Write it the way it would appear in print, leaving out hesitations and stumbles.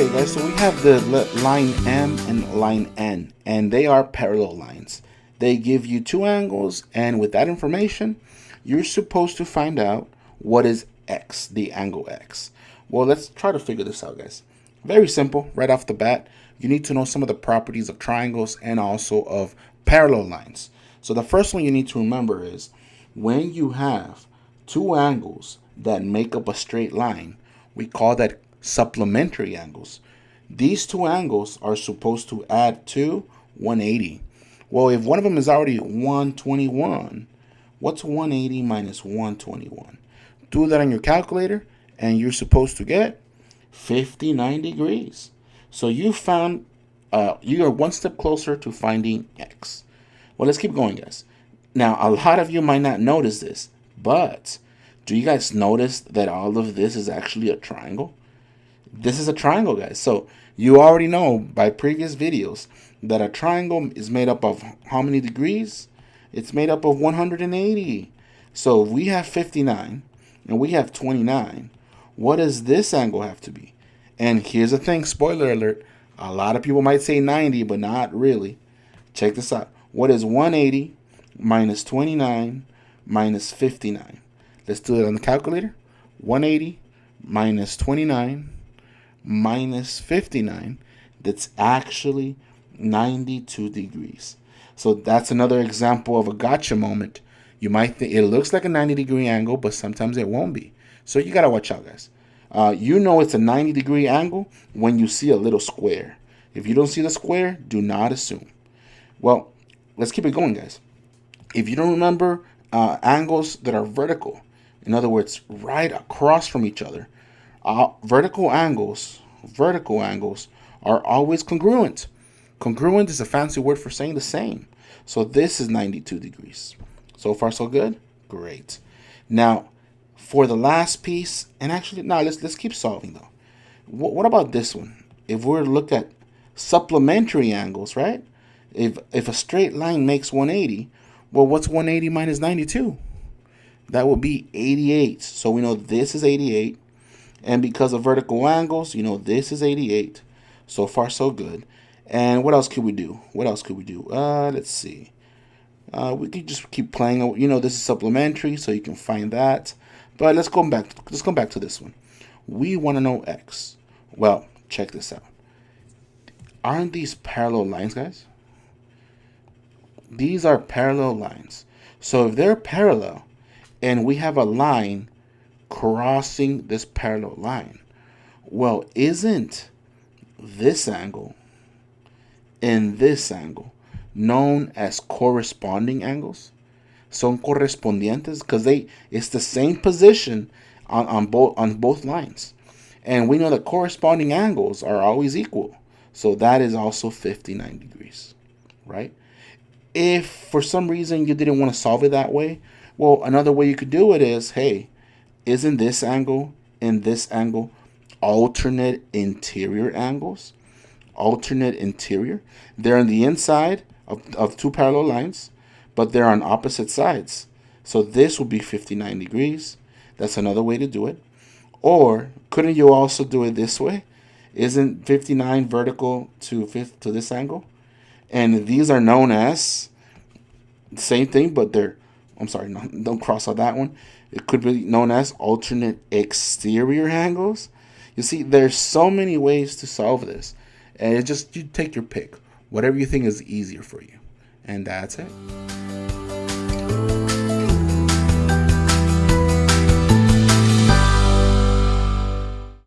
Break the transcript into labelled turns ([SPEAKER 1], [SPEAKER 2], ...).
[SPEAKER 1] Okay guys, so we have the line M and line N, and they are parallel lines. They give you two angles, and with that information, you're supposed to find out what is X, the angle X. Well, let's try to figure this out, guys. Very simple, right off the bat. You need to know some of the properties of triangles and also of parallel lines. So the first one you need to remember is when you have two angles that make up a straight line, we call that supplementary angles. These two angles are supposed to add to 180. Well, if one of them is already 121, what's 180 minus 121? Do that on your calculator, and you're supposed to get 59 degrees. So you found, you are one step closer to finding X. Well, let's keep going, guys. Now, a lot of you might not notice this, but do you guys notice that all of this is actually a triangle? This is a triangle, guys. So you already know by previous videos that a triangle is made up of how many degrees? It's made up of 180. So if we have 59 and we have 29, what does this angle have to be? And here's the thing, spoiler alert, a lot of people might say 90, but not really. Check this out. What is 180 minus 29 minus 59? Let's do it on the calculator. 180 minus 29 minus 59, that's actually 92 degrees. So that's another example of a gotcha moment. You might think it looks like a 90-degree angle, but sometimes it won't be. So you got to watch out, guys. You know it's a 90-degree angle when you see a little square. If you don't see the square, do not assume. Well, let's keep it going, guys. If you don't remember angles that are vertical, in other words, right across from each other, vertical angles are always congruent. Congruent is a fancy word for saying the same. So this is 92 degrees. So far, so good? Great. Now, for the last piece, and actually, now let's keep solving though. What about this one? If we're to look at supplementary angles, right? If a straight line makes 180, well, what's 180 minus 92? That would be 88. So we know this is 88. And because of vertical angles, you know this is 88. So far, so good. And what else could we do? Let's see. We could just keep playing. You know, this is supplementary, so you can find that. But let's come back to this one. We want to know X. Well, check this out. Aren't these parallel lines, guys? These are parallel lines. So if they're parallel, and we have a line crossing this parallel line, well, isn't this angle and this angle known as corresponding angles? Son correspondientes because it's the same position on both lines, and we know that corresponding angles are always equal. So that is also 59 degrees, right? If for some reason you didn't want to solve it that way, well, another way you could do it is, hey, isn't this angle and this angle alternate interior angles? Alternate interior. They're on the inside of two parallel lines, but they're on opposite sides. So this will be 59 degrees. That's another way to do it. Or couldn't you also do it this way? Isn't 59 vertical to this angle? And these are known as the same thing, but they're, I'm sorry, no, don't cross out that one. It could be known as alternate exterior angles. You see, there's so many ways to solve this. And it's just, you take your pick. Whatever you think is easier for you. And that's it.